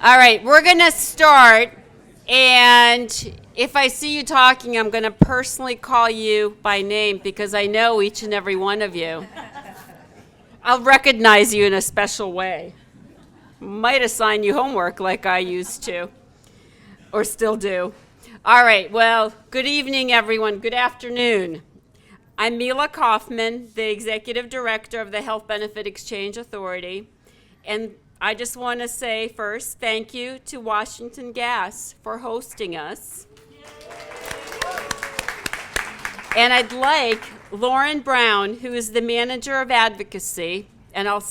All right, we're going to start. And if I see you talking, I'm going to personally call you by name because I know each and every one of you. I'll recognize you in a special way. Might assign you homework like I used to, or still do. All right, well, good evening, everyone. Good afternoon. I'm Mila Kaufman, the Executive Director of the Health Benefit Exchange Authority. And I just want to say first, thank you to Washington Gas for hosting us. And I'd like Lauren Brown, who is the Manager of Advocacy, and I'll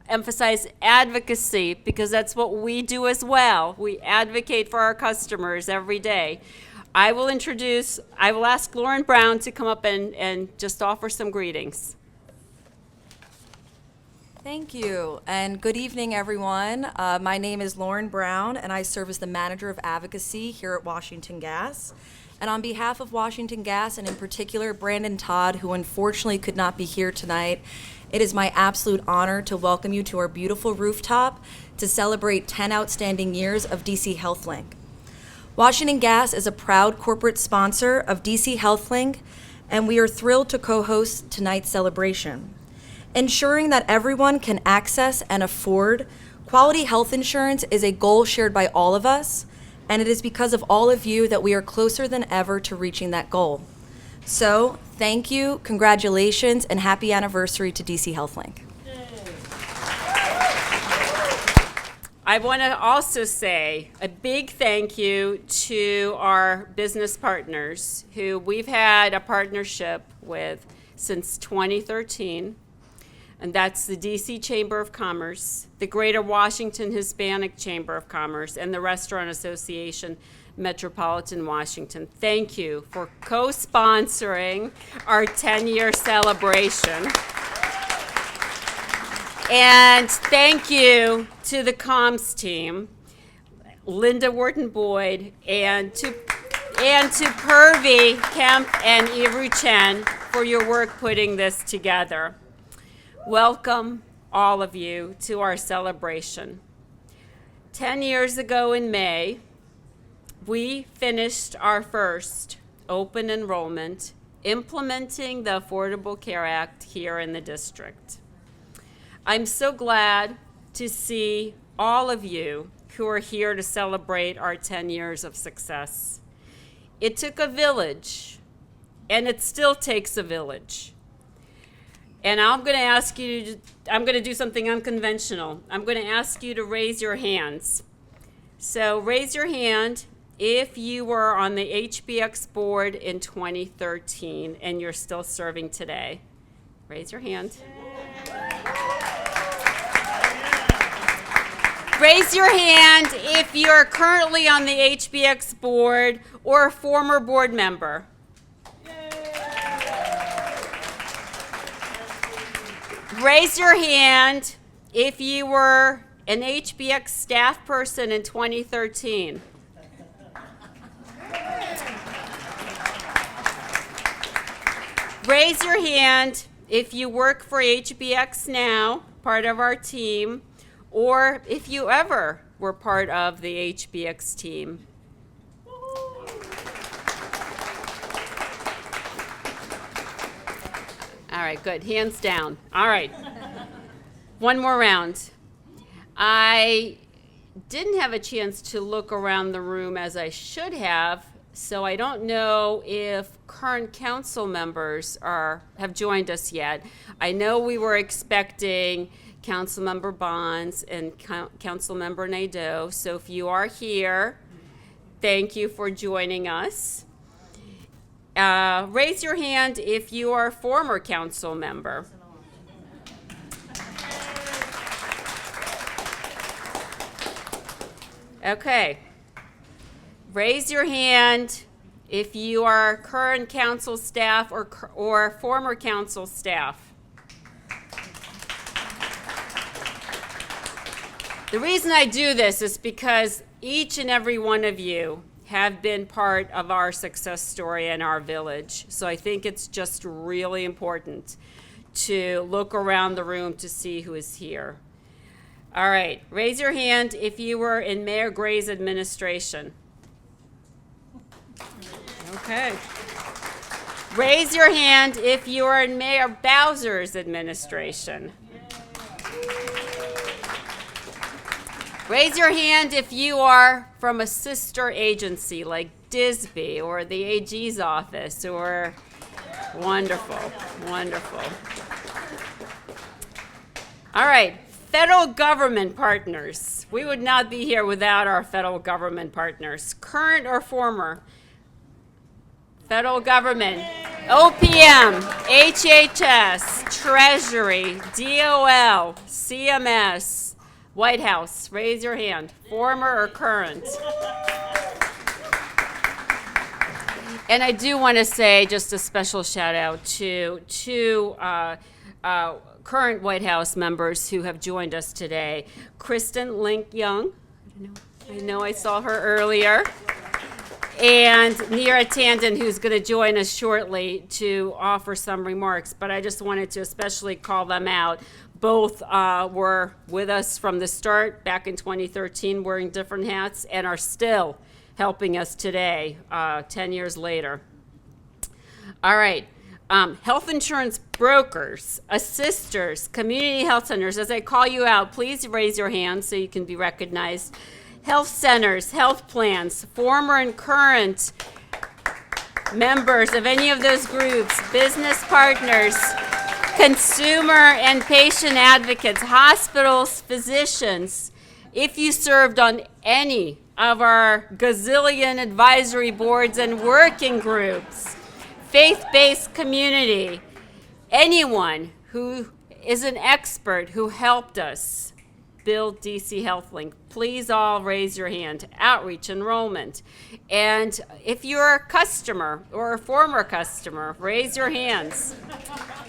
emphasize advocacy because that's what we do as well. We advocate for our customers every day. I will ask Lauren Brown to come up and just offer some greetings. Thank you, and good evening, everyone. My name is Lauren Brown, and I serve as the Manager of Advocacy here at Washington Gas. And on behalf of Washington Gas, and in particular Brandon Todd, who unfortunately could not be here tonight, it is my absolute honor to welcome you to our beautiful rooftop to celebrate 10 outstanding years of DC HealthLink. Washington Gas is a proud corporate sponsor of DC HealthLink, and we are thrilled to co-host tonight's celebration. Ensuring that everyone can access and afford quality health insurance is a goal shared by all of us, and it is because of all of you that we are closer than ever to reaching that goal. So, thank you, congratulations, and happy anniversary to DC HealthLink. I want to also say a big thank you to our business partners who we've had a partnership with since 2013. And that's the DC Chamber of Commerce, the Greater Washington Hispanic Chamber of Commerce, and the Restaurant Association Metropolitan Washington. Thank you for co-sponsoring our 10-year celebration. And thank you to the comms team, Linda Wharton-Boyd, and to Purvi Kemp and Ivru Chen for your work putting this together. Welcome, all of you, to our celebration. 10 years ago in May, we finished our first open enrollment implementing the Affordable Care Act here in the district. I'm so glad to see all of you who are here to celebrate our 10 years of success. It took a village, and it still takes a village. And I'm going to do something unconventional. I'm going to ask you to raise your hands. So raise your hand if you were on the HBX board in 2013 and you're still serving today. Raise your hand. Raise your hand if you're currently on the HBX board or a former board member. Raise your hand if you were an HBX staff person in 2013. Raise your hand if you work for HBX now, part of our team, or if you ever were part of the HBX team. All right, good. Hands down. All right. One more round. I didn't have a chance to look around the room as I should have, so I don't know if current council members have joined us yet. I know we were expecting Councilmember Bonds and Councilmember Nadeau, so if you are here, thank you for joining us. Raise your hand if you are a former council member. Okay. Raise your hand if you are current council staff or former council staff. The reason I do this is because each and every one of you have been part of our success story in our village. So I think it's just really important to look around the room to see who is here. All right, raise your hand if you were in Mayor Gray's administration. Okay. Raise your hand if you are in Mayor Bowser's administration. Raise your hand if you are from a sister agency like DISB or the AG's office or wonderful, wonderful. All right, federal government partners. We would not be here without our federal government partners, current or former. Federal government, OPM, HHS, Treasury, DOL, CMS, White House. Raise your hand, former or current. And I do want to say just a special shout out to two current White House members who have joined us today. Kristen Link-Young, I know I saw her earlier, and Neera Tandon, who's going to join us shortly to offer some remarks. But I just wanted to especially call them out. Both were with us from the start back in 2013 wearing different hats and are still helping us today, 10 years later. All right. Health insurance brokers, assisters, community health centers, as I call you out, please raise your hand so you can be recognized. Health centers, health plans, former and current members of any of those groups, business partners, consumer and patient advocates, hospitals, physicians. If you served on any of our gazillion advisory boards and working groups, faith-based community, anyone who is an expert who helped us build DC HealthLink, please all raise your hand. Outreach, enrollment. And if you're a customer or a former customer, raise your hands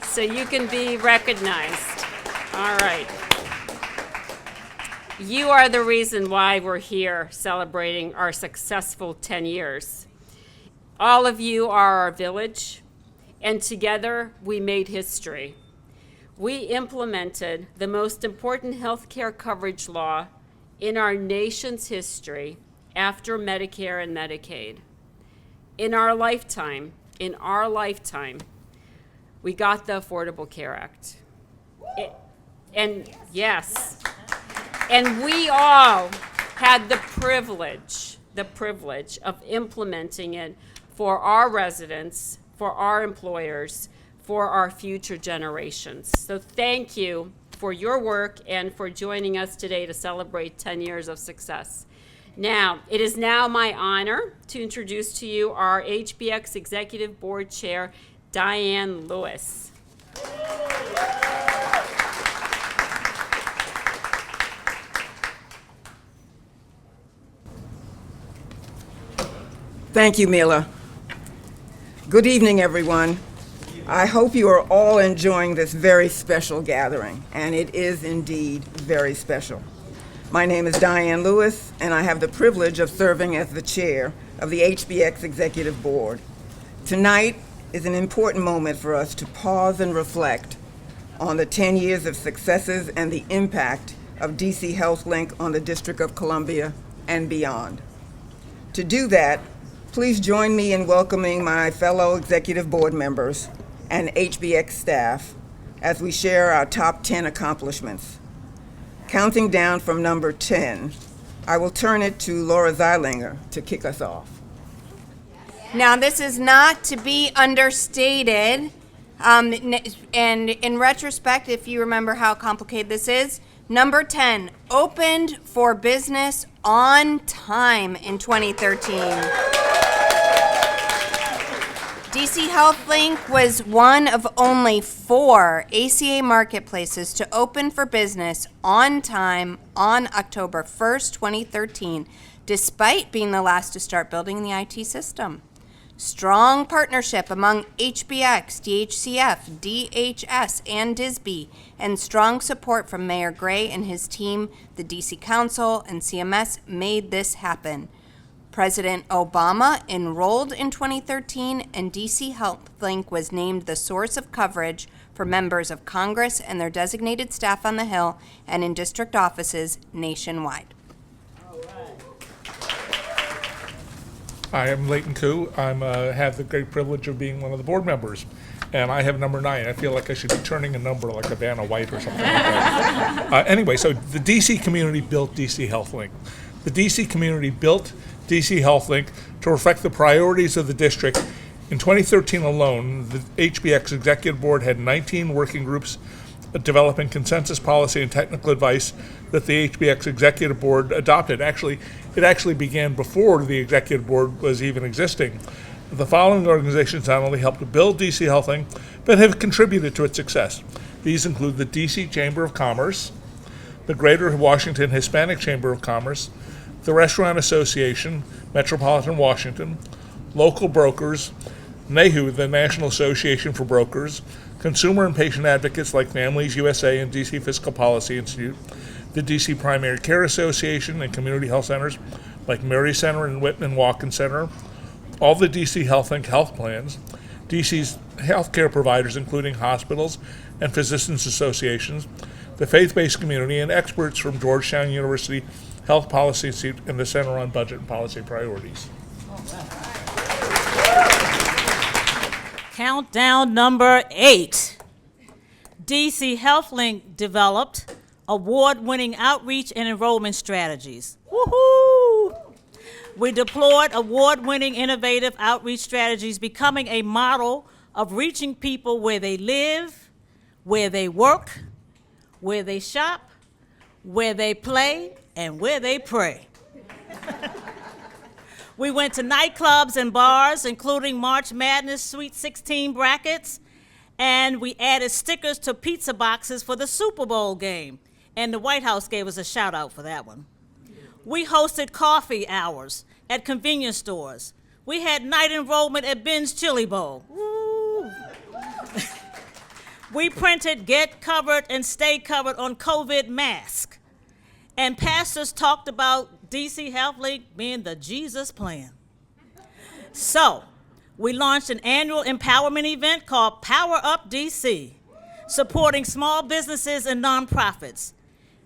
so you can be recognized. All right. You are the reason why we're here celebrating our successful 10 years. All of you are our village, and together we made history. We implemented the most important health care coverage law in our nation's history after Medicare and Medicaid. In our lifetime, we got the Affordable Care Act. And yes, and we all had the privilege of implementing it for our residents, for our employers, for our future generations. So thank you for your work and for joining us today to celebrate 10 years of success. Now, it is now my honor to introduce to you our HBX Executive Board Chair, Diane Lewis. Thank you, Mila. Good evening, everyone. I hope you are all enjoying this very special gathering, and it is indeed very special. My name is Diane Lewis, and I have the privilege of serving as the chair of the HBX Executive Board. Tonight is an important moment for us to pause and reflect on the 10 years of successes and the impact of DC HealthLink on the District of Columbia and beyond. To do that, please join me in welcoming my fellow executive board members and HBX staff as we share our top 10 accomplishments. Counting down from number 10, I will turn it to Laura Zeilinger to kick us off. Now, this is not to be understated, and in retrospect, if you remember how complicated this is, number 10, opened for business on time in 2013. DC HealthLink was one of only 4 ACA marketplaces to open for business on time on October 1st, 2013, despite being the last to start building the IT system. Strong partnership among HBX, DHCF, DHS, and DISB, and strong support from Mayor Gray and his team, the DC Council, and CMS made this happen. President Obama enrolled in 2013, and DC HealthLink was named the source of coverage for members of Congress and their designated staff on the Hill and in district offices nationwide. I am Leighton Koo. I'm have the great privilege of being one of the board members, and I have number 9. I feel like I should be turning a number like a Vanna White or something like that. Anyway, so the DC community built DC HealthLink. The DC community built DC HealthLink to reflect the priorities of the district. In 2013 alone, the HBX Executive Board had 19 working groups developing consensus policy and technical advice that the HBX Executive Board adopted. It actually began before the Executive Board was even existing. The following organizations not only helped to build DC HealthLink, but have contributed to its success. These include the DC Chamber of Commerce, the Greater Washington Hispanic Chamber of Commerce, the Restaurant Association, Metropolitan Washington, local brokers, NAHU, the National Association for Brokers, consumer and patient advocates like Families USA and DC Fiscal Policy Institute, the DC Primary Care Association and community health centers like Murray Center and Whitman Watkins Center, all the DC HealthLink health plans, DC's healthcare providers including hospitals and physicians associations, the faith-based community, and experts from Georgetown University Health Policy Institute and the Center on Budget and Policy Priorities. Countdown number 8. DC HealthLink developed award-winning outreach and enrollment strategies. Woohoo! We deployed award-winning innovative outreach strategies, becoming a model of reaching people where they live, where they work, where they shop, where they play, and where they pray. We went to nightclubs and bars, including March Madness Sweet 16 brackets, and we added stickers to pizza boxes for the Super Bowl game, and the White House gave us a shout out for that one. We hosted coffee hours at convenience stores. We had night enrollment at Ben's Chili Bowl. Woo. We printed Get Covered and Stay Covered on COVID masks. And pastors talked about DC HealthLink being the Jesus plan. So, we launched an annual empowerment event called Power Up DC, supporting small businesses and nonprofits.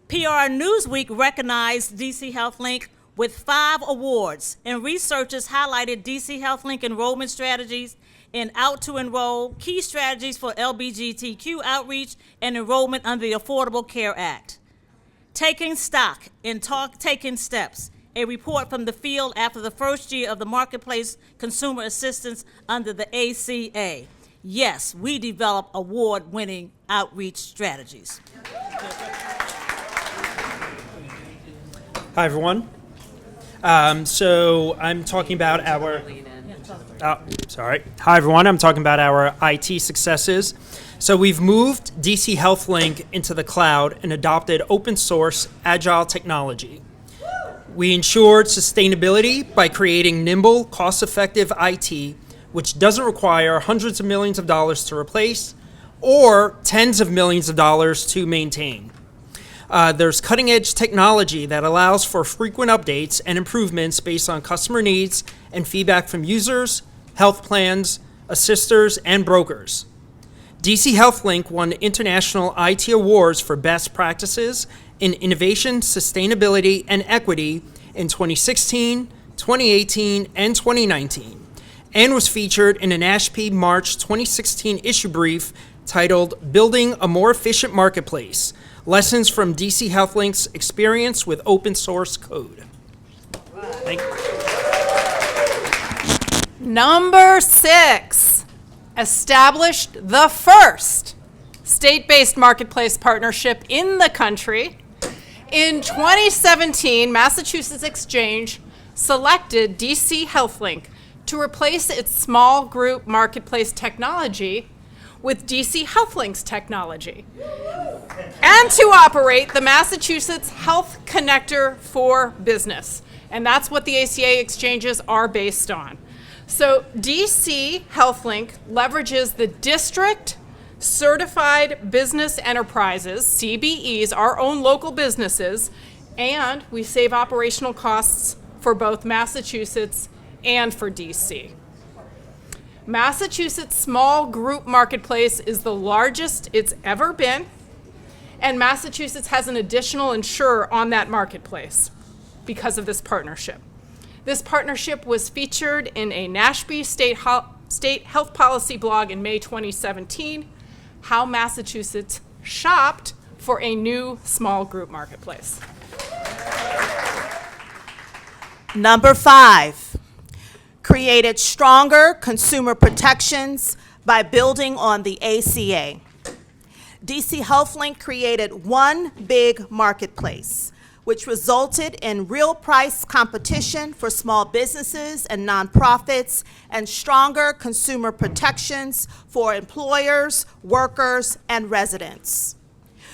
PR Newsweek recognized DC HealthLink with 5 awards, and researchers highlighted DC HealthLink enrollment strategies in Out to Enroll, key strategies for LGBTQ outreach, and enrollment under the Affordable Care Act. Taking stock and taking steps, a report from the field after the first year of the Marketplace Consumer Assistance under the ACA. Yes, we develop award-winning outreach strategies. Hi, everyone. So I'm talking about our... Hi, everyone. I'm talking about our IT successes. So we've moved DC HealthLink into the cloud and adopted open source agile technology. We ensured sustainability by creating nimble, cost-effective IT, which doesn't require hundreds of millions of dollars to replace or tens of millions of dollars to maintain. There's cutting-edge technology that allows for frequent updates and improvements based on customer needs and feedback from users, health plans, assisters, and brokers. DC HealthLink won international IT awards for best practices in innovation, sustainability, and equity in 2016, 2018, and 2019, and was featured in an ASHP March 2016 issue brief titled Building a More Efficient Marketplace, Lessons from DC HealthLink's Experience with Open Source Code. Thank you. Number 6. Established the first state-based marketplace partnership in the country. In 2017, Massachusetts Exchange selected DC HealthLink to replace its small group marketplace technology with DC HealthLink's technology and to operate the Massachusetts Health Connector for Business. And that's what the ACA exchanges are based on. So DC HealthLink leverages the District Certified Business Enterprises, CBEs, our own local businesses, and we save operational costs for both Massachusetts and for DC. Massachusetts small group marketplace is the largest it's ever been, and Massachusetts has an additional insurer on that marketplace because of this partnership. This partnership was featured in a Nashby State Health Policy blog in May 2017, How Massachusetts Shopped for a New Small Group Marketplace. Number 5, created stronger consumer protections by building on the ACA. DC HealthLink created one big marketplace, which resulted in real price competition for small businesses and nonprofits and stronger consumer protections for employers, workers, and residents.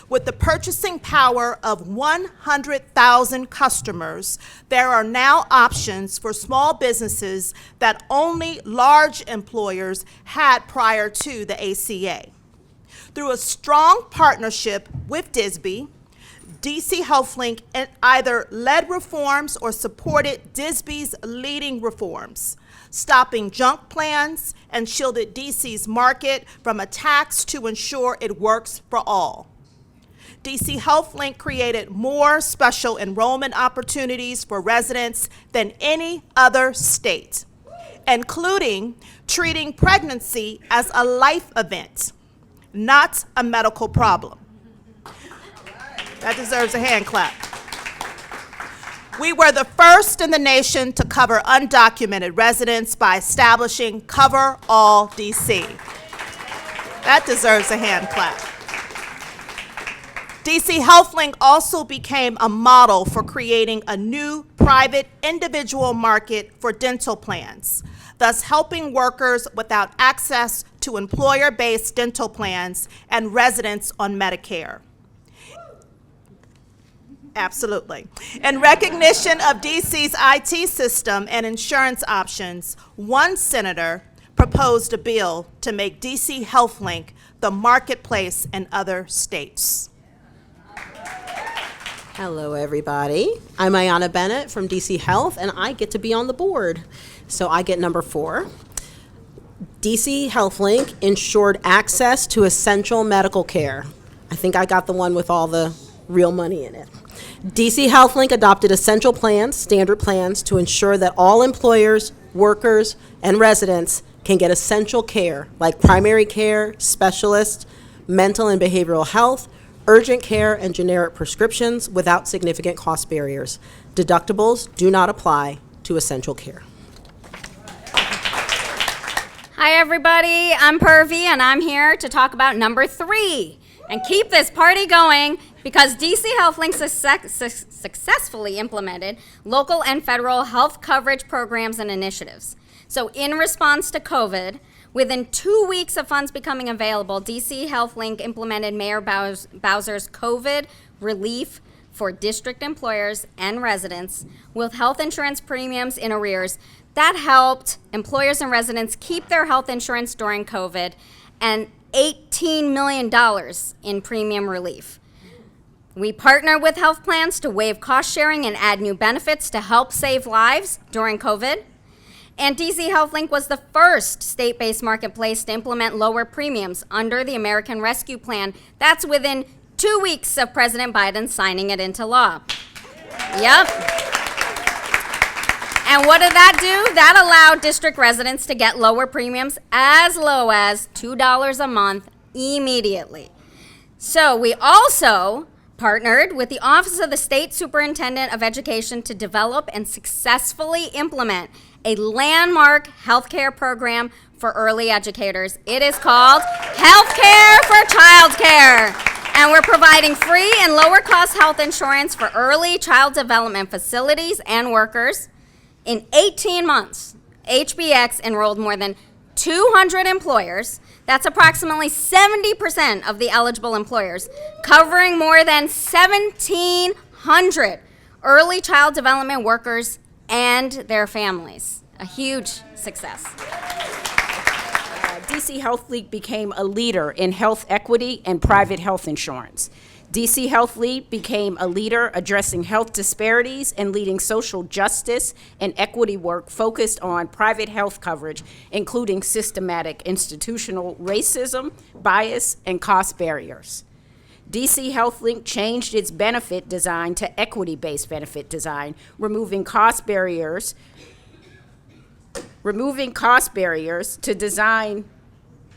With the purchasing power of 100,000 customers, there are now options for small businesses that only large employers had prior to the ACA. Through a strong partnership with DISB, DC HealthLink either led reforms or supported DISB's leading reforms, stopping junk plans and shielded DC's market from attacks to ensure it works for all. DC HealthLink created more special enrollment opportunities for residents than any other state, including treating pregnancy as a life event, not a medical problem. That deserves a hand clap. We were the first in the nation to cover undocumented residents by establishing Cover All DC. That deserves a hand clap. DC HealthLink also became a model for creating a new private individual market for dental plans, thus helping workers without access to employer-based dental plans and residents on Medicare. Absolutely. In recognition of DC's IT system and insurance options, one senator proposed a bill to make DC HealthLink the marketplace in other states. Hello, everybody. I'm Ayana Bennett from DC Health, and I get to be on the board. So I get number 4. DC HealthLink ensured access to essential medical care. I think I got the one with all the real money in it. DC HealthLink adopted essential plans, standard plans, to ensure that all employers, workers, and residents can get essential care like primary care, specialists, mental and behavioral health, urgent care, and generic prescriptions without significant cost barriers. Deductibles do not apply to essential care. Hi, everybody. I'm Purvi, and I'm here to talk about number 3 and keep this party going because DC HealthLink successfully implemented local and federal health coverage programs and initiatives. So in response to COVID, within 2 weeks of funds becoming available, DC HealthLink implemented Mayor Bowser's COVID relief for district employers and residents with health insurance premiums in arrears. That helped employers and residents keep their health insurance during COVID and $18 million in premium relief. We partner with health plans to waive cost sharing and add new benefits to help save lives during COVID. And DC HealthLink was the first state-based marketplace to implement lower premiums under the American Rescue Plan. That's within 2 weeks of President Biden signing it into law. Yep. And what did that do? That allowed district residents to get lower premiums as low as $2 a month immediately. So we also partnered with the Office of the State Superintendent of Education to develop and successfully implement a landmark healthcare program for early educators. It is called Healthcare for Childcare. And we're providing free and lower cost health insurance for early child development facilities and workers. In 18 months, HBX enrolled more than 200 employers. That's approximately 70% of the eligible employers, covering more than 1,700 early child development workers and their families. A huge success. DC HealthLink became a leader in health equity and private health insurance. DC Health Lead became a leader addressing health disparities and leading social justice and equity work focused on private health coverage, including systematic institutional racism, bias, and cost barriers. DC HealthLink changed its benefit design to equity-based benefit design, removing cost barriers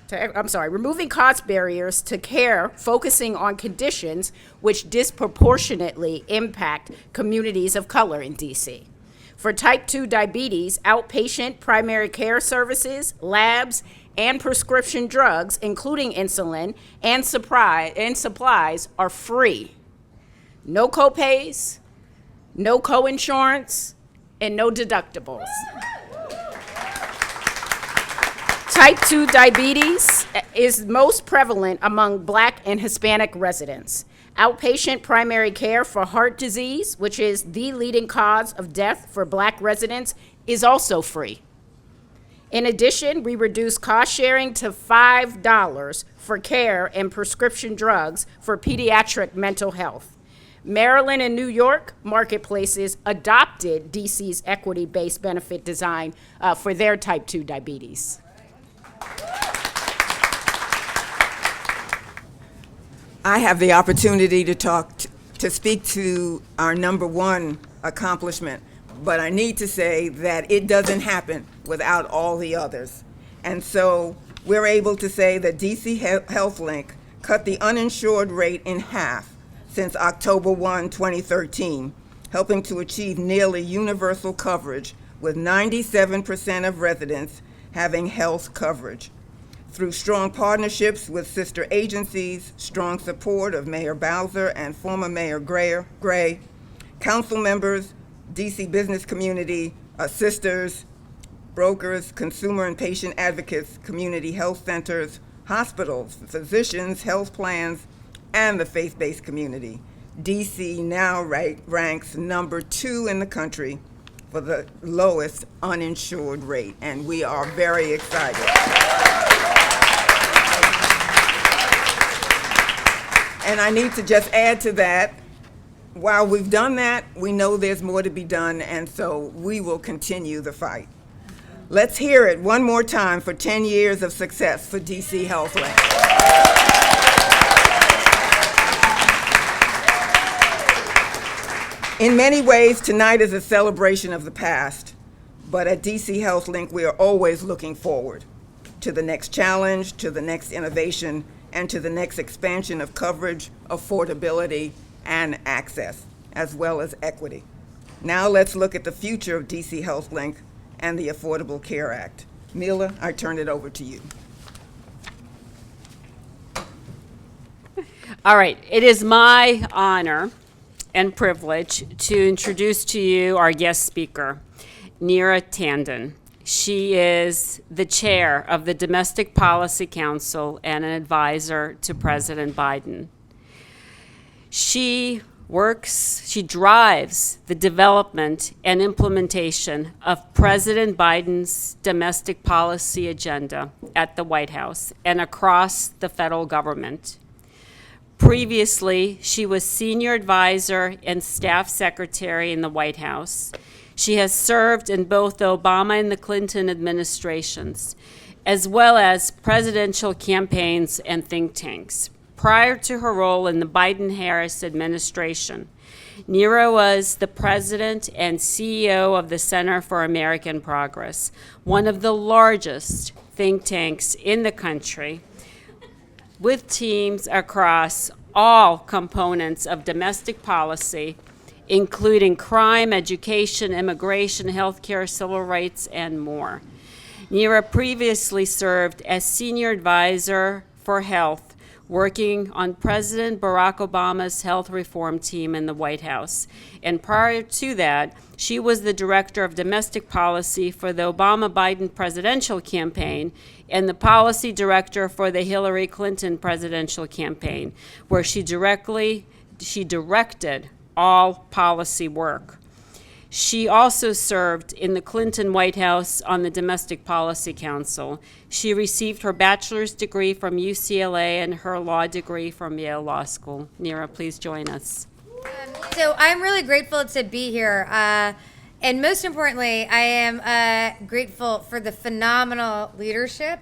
to care, focusing on conditions which disproportionately impact communities of color in DC. For type 2 diabetes, outpatient primary care services, labs, and prescription drugs, including insulin and supplies, are free. No copays, no coinsurance, and no deductibles. Type 2 diabetes is most prevalent among Black and Hispanic residents. Outpatient primary care for heart disease, which is the leading cause of death for Black residents, is also free. In addition, we reduced cost sharing to $5 for care and prescription drugs for pediatric mental health. Maryland and New York marketplaces adopted DC's equity-based benefit design for their type 2 diabetes. I have the opportunity to speak to our number one accomplishment, but I need to say that it doesn't happen without all the others. And so we're able to say that DC HealthLink cut the uninsured rate in half since October 1, 2013, helping to achieve nearly universal coverage with 97% of residents having health coverage. Through strong partnerships with sister agencies, strong support of Mayor Bowser and former Mayor Gray, council members, DC business community, sisters, brokers, consumer and patient advocates, community health centers, hospitals, physicians, health plans, and the faith-based community. DC now ranks number 2 in the country for the lowest uninsured rate, and we are very excited. And I need to just add to that, while we've done that, we know there's more to be done, and so we will continue the fight. Let's hear it one more time for 10 years of success for DC HealthLink. In many ways, tonight is a celebration of the past, but at DC HealthLink, we are always looking forward to the next challenge, to the next innovation, and to the next expansion of coverage, affordability, and access, as well as equity. Now let's look at the future of DC HealthLink and the Affordable Care Act. Mila, I turn it over to you. All right, it is my honor and privilege to introduce to you our guest speaker, Neera Tanden. She is the chair of the Domestic Policy Council and an advisor to President Biden. She drives the development and implementation of President Biden's domestic policy agenda at the White House and across the federal government. Previously, she was senior advisor and staff secretary in the White House. She has served in both the Obama and the Clinton administrations, as well as presidential campaigns and think tanks. Prior to her role in the Biden-Harris administration, Neera was the president and CEO of the Center for American Progress, one of the largest think tanks in the country, with teams across all components of domestic policy, including crime, education, immigration, healthcare, civil rights, and more. Neera previously served as senior advisor for health, working on President Barack Obama's health reform team in the White House. And prior to that, she was the director of domestic policy for the Obama-Biden presidential campaign and the policy director for the Hillary Clinton presidential campaign, where she directed all policy work. She also served in the Clinton White House on the Domestic Policy Council. She received her bachelor's degree from UCLA and her law degree from Yale Law School. Neera, please join us. So I'm really grateful to be here. And most importantly, I am grateful for the phenomenal leadership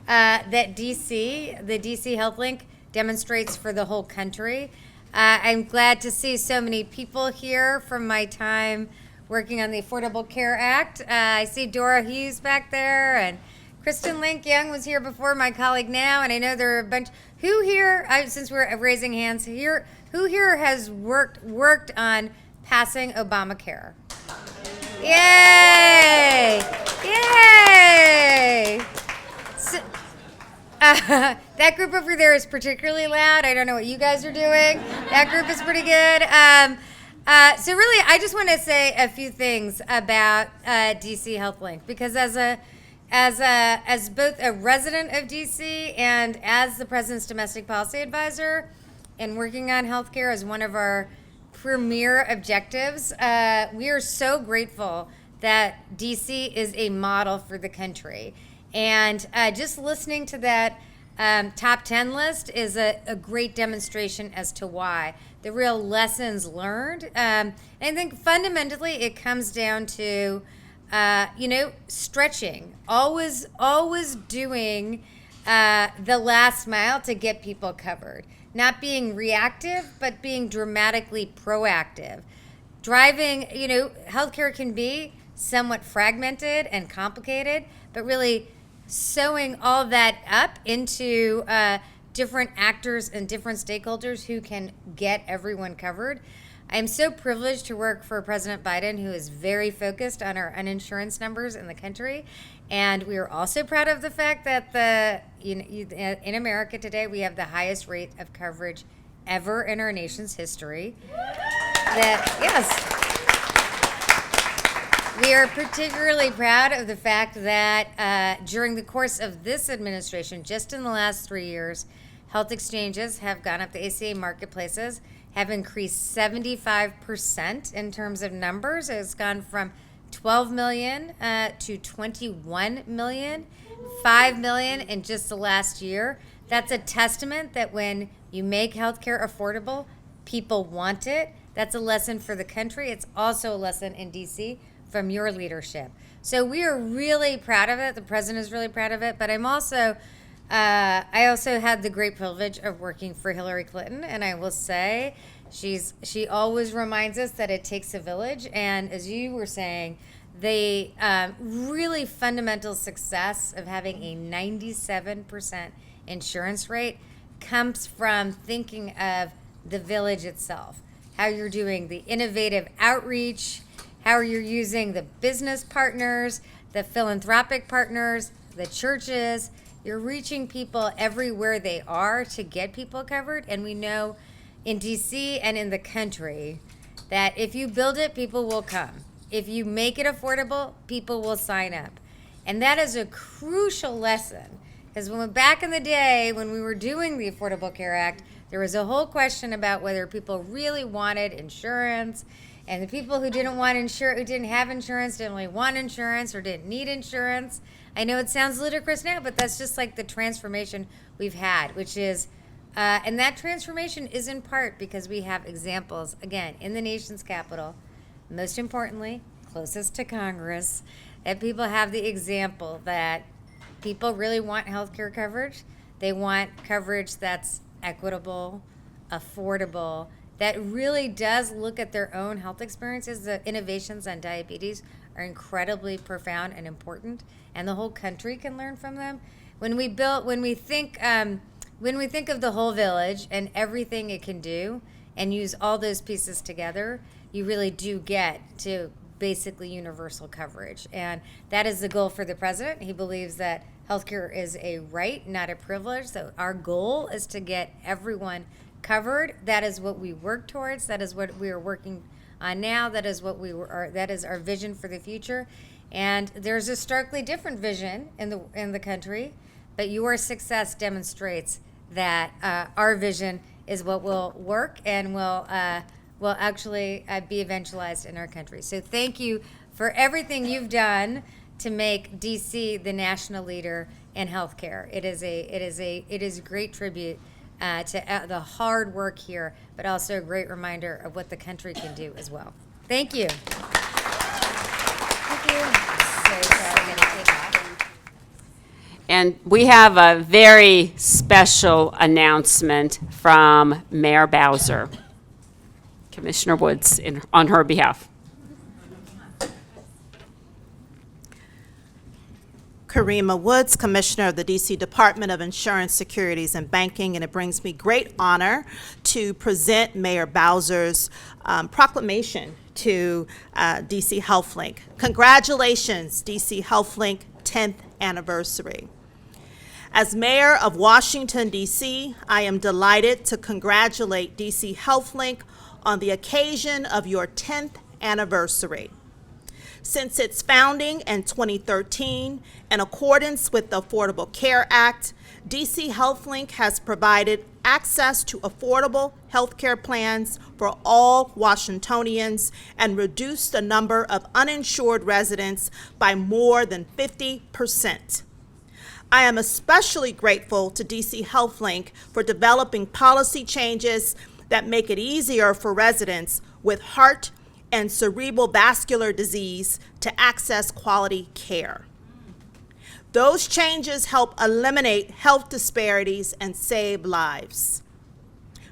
that the DC Health Link demonstrates for the whole country. I'm glad to see so many people here from my time working on the Affordable Care Act. I see Dora Hughes back there, and Kristen Link Young was here before, my colleague now, and I know there are a bunch. Who here, since we're raising hands here, who here has worked on passing Obamacare? Yay! Yay! So, that group over there is particularly loud. I don't know what you guys are doing. That group is pretty good. So really, I just want to say a few things about DC Health Link, because as both a resident of DC and as the President's Domestic Policy Advisor, and working on healthcare as one of our premier objectives, we are so grateful that DC is a model for the country. And just listening to that top 10 list is a great demonstration as to why. The real lessons learned. And I think fundamentally it comes down to, stretching. Always doing the last mile to get people covered. Not being reactive, but being dramatically proactive. Driving, healthcare can be somewhat fragmented and complicated, but really sewing all that up into different actors and different stakeholders who can get everyone covered. I'm so privileged to work for President Biden, who is very focused on our uninsurance numbers in the country. And we are also proud of the fact that in America today, we have the highest rate of coverage ever in our nation's history. We are particularly proud of the fact that during the course of this administration, just in the last 3 years, health exchanges have gone up, the ACA marketplaces have increased 75% in terms of numbers. It's gone from 12 million to 21 million, 5 million in just the last year. That's a testament that when you make healthcare affordable, people want it. That's a lesson for the country. It's also a lesson in DC from your leadership. So we are really proud of it. The president is really proud of it. But I'm also, I also had the great privilege of working for Hillary Clinton, and I will say she always reminds us that it takes a village. And as you were saying, the really fundamental success of having a 97% insurance rate comes from thinking of the village itself, how you're doing the innovative outreach, how you're using the business partners, the philanthropic partners, the churches. You're reaching people everywhere they are to get people covered. And we know in DC and in the country that if you build it, people will come. If you make it affordable, people will sign up. And that is a crucial lesson. Because back in the day when we were doing the Affordable Care Act, there was a whole question about whether people really wanted insurance, and the people who didn't have insurance didn't really want insurance or didn't need insurance. I know it sounds ludicrous now, but that's just like the transformation we've had, which is, and that transformation is in part because we have examples, again, in the nation's capital, most importantly, closest to Congress, that people have the example that people really want health care coverage. They want coverage that's equitable, affordable, that really does look at their own health experiences. The innovations on diabetes are incredibly profound and important, and the whole country can learn from them. When we think of the whole village and everything it can do, and use all those pieces together, you really do get to basically universal coverage. And that is the goal for the president. He believes that healthcare is a right, not a privilege. So our goal is to get everyone covered. That is what we work towards. That is what we are working on now. That is what that is our vision for the future. And there's a starkly different vision in the country, but your success demonstrates that our vision is what will work and will will actually be eventualized in our country. So thank you for everything you've done to make DC the national leader in healthcare. It is a great tribute to the hard work here, but also a great reminder of what the country can do as well. Thank you. Thank you. So sorry, I'm gonna take off. And we have a very special announcement from Mayor Bowser. Commissioner Woods on her behalf. Karima Woods, Commissioner of the DC Department of Insurance, Securities, and Banking, and it brings me great honor to present Mayor Bowser's proclamation to DC HealthLink. Congratulations, DC HealthLink 10th anniversary. As Mayor of Washington, D.C., I am delighted to congratulate DC HealthLink on the occasion of your 10th anniversary. Since its founding in 2013, in accordance with the Affordable Care Act, DC HealthLink has provided access to affordable health care plans for all Washingtonians and reduced the number of uninsured residents by more than 50%. I am especially grateful to DC HealthLink for developing policy changes that make it easier for residents with heart and cerebral vascular disease to access quality care. Those changes help eliminate health disparities and save lives.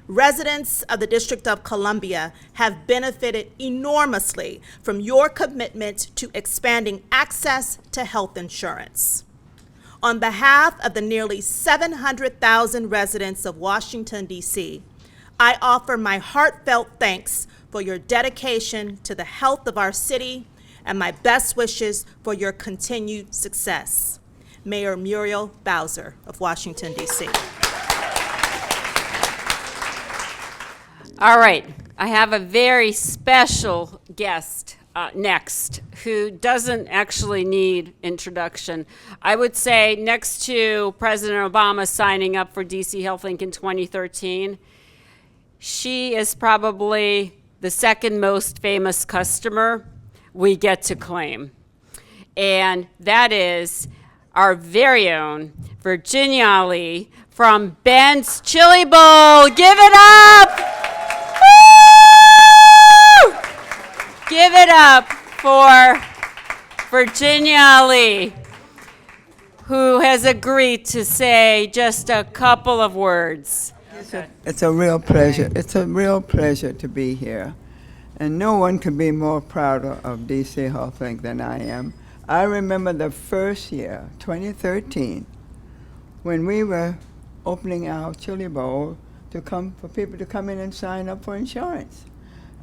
Residents of the District of Columbia have benefited enormously from your commitment to expanding access to health insurance. On behalf of the nearly 700,000 residents of Washington, D.C., I offer my heartfelt thanks for your dedication to the health of our city and my best wishes for your continued success. Mayor Muriel Bowser of Washington, D.C. All right, I have a very special guest next who doesn't actually need introduction. I would say next to President Obama signing up for DC HealthLink in 2013, she is probably the second most famous customer we get to claim. And that is our very own Virginia Ali from Ben's Chili Bowl. Give it up! Woo! Give it up for Virginia Ali, who has agreed to say just a couple of words. It's a real pleasure. It's a real pleasure to be here. And no one could be more proud of DC HealthLink than I am. I remember the first year, 2013, when we were opening our Chili Bowl for people to come in and sign up for insurance.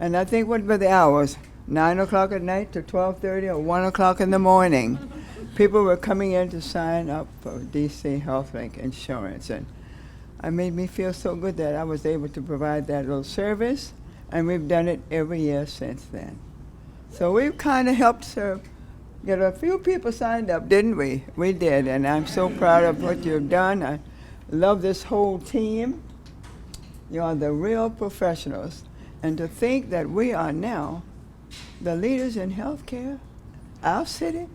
And I think what were the hours? 9 o'clock at night to 12:30 or 1 o'clock in the morning. People were coming in to sign up for DC HealthLink insurance. And it made me feel so good that I was able to provide that little service, and we've done it every year since then. So we've kind of helped get a few people signed up, didn't we? We did, and I'm so proud of what you've done. I love this whole team. You are the real professionals. And to think that we are now the leaders in healthcare, our city,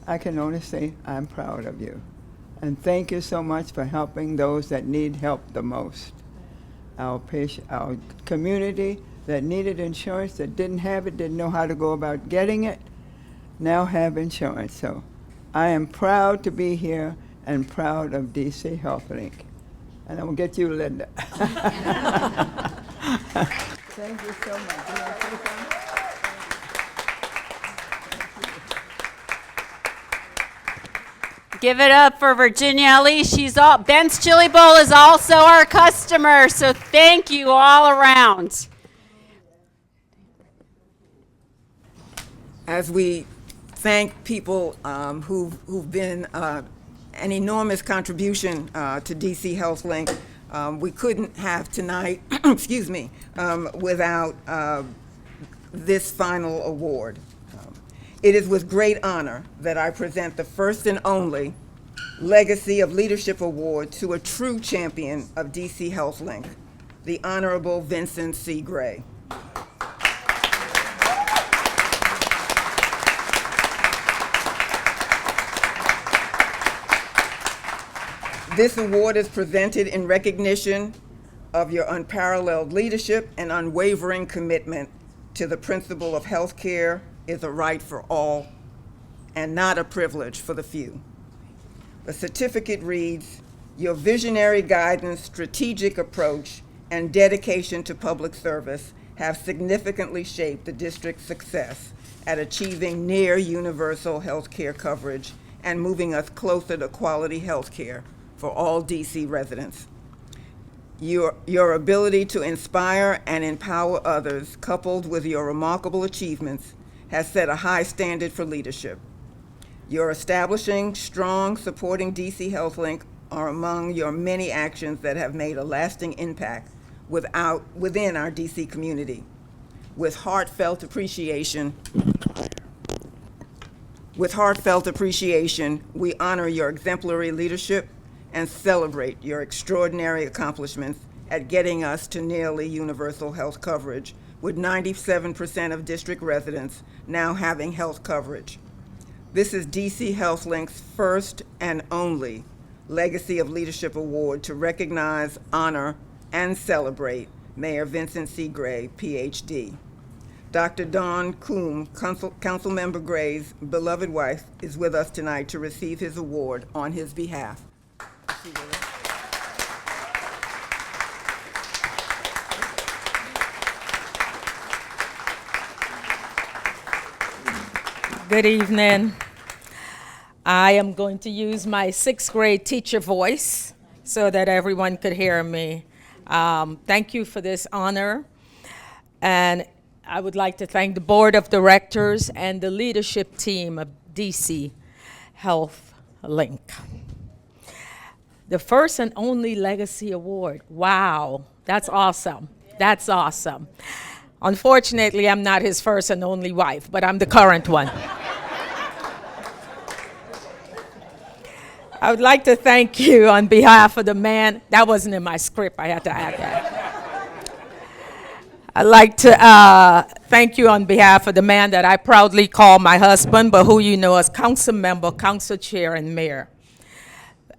I can only say I'm proud of you. And thank you so much for helping those that need help the most. Our community that needed insurance, that didn't have it, didn't know how to go about getting it, now have insurance. So I am proud to be here and proud of DC HealthLink. And I'm gonna get you, Linda. Thank you so much. You wanna say something? Give it up for Virginia Ali. Ben's Chili Bowl is also our customer, so thank you all around. As we thank people who've been an enormous contribution to DC HealthLink, we couldn't have tonight, excuse me, without this final award. It is with great honor that I present the first and only Legacy of Leadership Award to a true champion of DC HealthLink, the Honorable Vincent C. Gray. This award is presented in recognition of your unparalleled leadership and unwavering commitment to the principle of health care is a right for all and not a privilege for the few. The certificate reads, "Your visionary guidance, strategic approach, and dedication to public service have significantly shaped the district's success at achieving near universal health care coverage and moving us closer to quality health care for all DC residents. Your ability to inspire and empower others, coupled with your remarkable achievements, has set a high standard for leadership. Your establishing strong, supporting DC HealthLink are among your many actions that have made a lasting impact within our DC community. With heartfelt appreciation, we honor your exemplary leadership and celebrate your extraordinary accomplishments at getting us to nearly universal health coverage, with 97% of district residents now having health coverage. This is DC HealthLink's first and only Legacy of Leadership Award to recognize, honor, and celebrate Mayor Vincent C. Gray, PhD. Dr. Dawn Coombe, Councilmember Gray's beloved wife, is with us tonight to receive his award on his behalf. Good evening. I am going to use my 6th grade teacher voice so that everyone could hear me. Thank you for this honor. And I would like to thank the Board of Directors and the leadership team of DC Health Link. The first and only Legacy Award. Wow, that's awesome. That's awesome. Unfortunately, I'm not his first and only wife, but I'm the current one. I would like to thank you on behalf of the man. That wasn't in my script. I had to add that. I'd like to thank you on behalf of the man that I proudly call my husband, but who you know as council member, council chair, and mayor.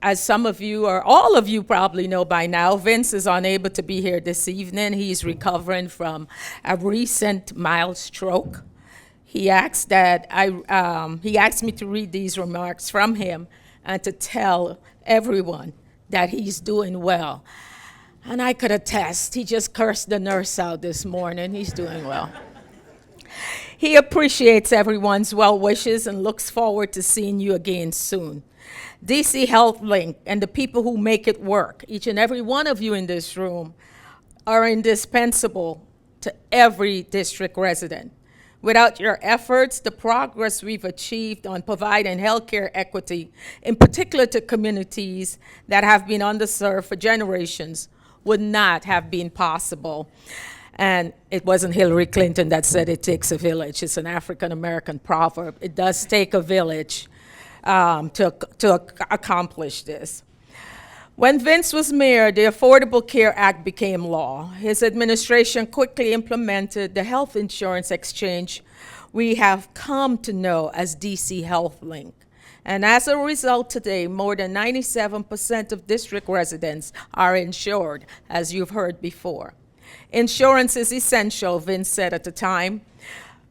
As some of you, or all of you probably know by now, Vince is unable to be here this evening. He's recovering from a recent mild stroke. He asked me to read these remarks from him and to tell everyone that he's doing well. And I could attest, he just cursed the nurse out this morning. He's doing well. He appreciates everyone's well wishes and looks forward to seeing you again soon. DC HealthLink and the people who make it work, each and every one of you in this room, are indispensable to every district resident. Without your efforts, the progress we've achieved on providing healthcare equity, in particular to communities that have been underserved for generations, would not have been possible. And it wasn't Hillary Clinton that said it takes a village. It's an African-American proverb. It does take a village to accomplish this. When Vince was mayor, the Affordable Care Act became law. His administration quickly implemented the health insurance exchange we have come to know as DC HealthLink. And as a result today, more than 97% of district residents are insured, as you've heard before. Insurance is essential, Vince said at the time.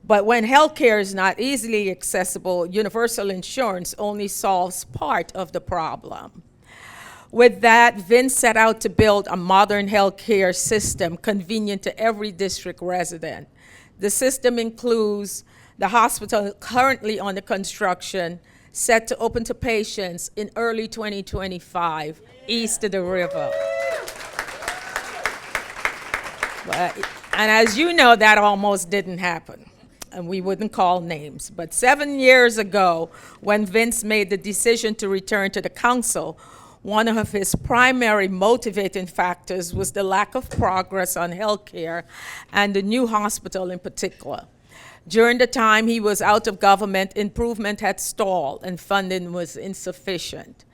But when healthcare is not easily accessible, universal insurance only solves part of the problem. With that, Vince set out to build a modern healthcare system convenient to every district resident. The system includes the hospital currently under construction, set to open to patients in early 2025, east of the river. And as you know, that almost didn't happen. And we wouldn't call names. But 7 years ago, when Vince made the decision to return to the council, one of his primary motivating factors was the lack of progress on health care and the new hospital in particular. During the time he was out of government, improvement had stalled and funding was insufficient.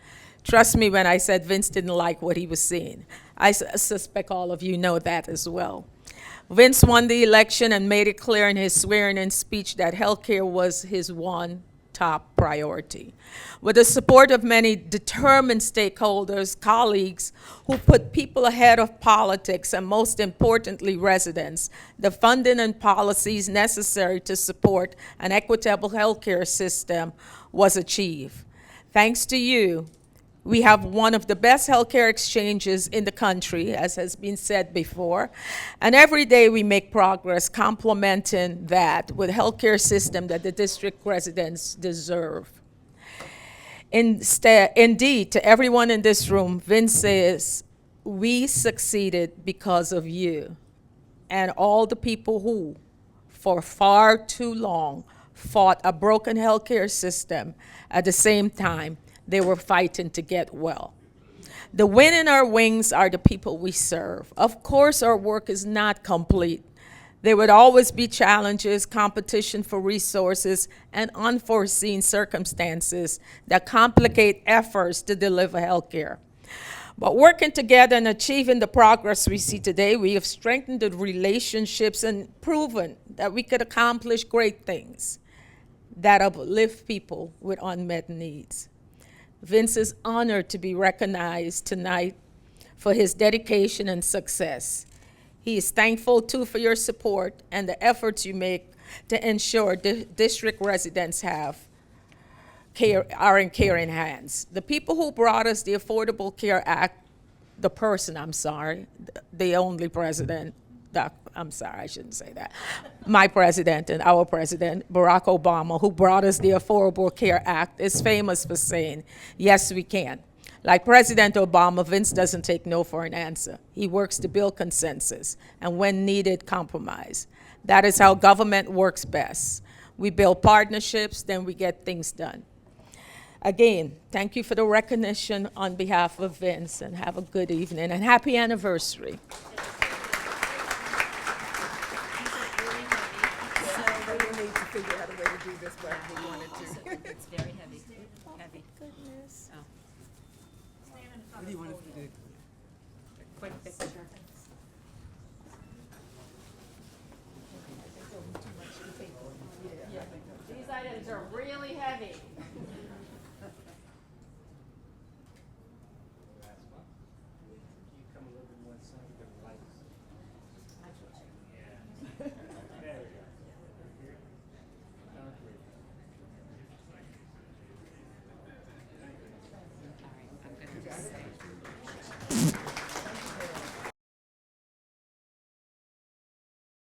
Trust me when I said Vince didn't like what he was seeing. I suspect all of you know that as well. Vince won the election and made it clear in his swearing-in speech that healthcare was his one top priority. With the support of many determined stakeholders, colleagues who put people ahead of politics, and most importantly, residents, the funding and policies necessary to support an equitable healthcare system was achieved. Thanks to you, we have one of the best healthcare exchanges in the country, as has been said before, and every day we make progress complementing that with a healthcare system that the district residents deserve. Indeed, to everyone in this room, Vince says, we succeeded because of you and all the people who, for far too long, fought a broken healthcare system at the same time they were fighting to get well. The wind in our wings are the people we serve. Of course, our work is not complete. There would always be challenges, competition for resources, and unforeseen circumstances that complicate efforts to deliver health care. But working together and achieving the progress we see today, we have strengthened the relationships and proven that we could accomplish great things that uplift people with unmet needs. Vince is honored to be recognized tonight for his dedication and success. He is thankful, too, for your support and the efforts you make to ensure district residents are in caring hands. The people who brought us the Affordable Care Act, the only president, I shouldn't say that. My president and our president, Barack Obama, who brought us the Affordable Care Act, is famous for saying, yes, we can. Like President Obama, Vince doesn't take no for an answer. He works to build consensus and, when needed, compromise. That is how government works best. We build partnerships, then we get things done. Again, thank you for the recognition on behalf of Vince, and have a good evening and happy anniversary. Figure out a way to do this, but we wanted to. It's very heavy. Heavy. Goodness. Oh. What do you want us to do? Quick picture. These items are really heavy.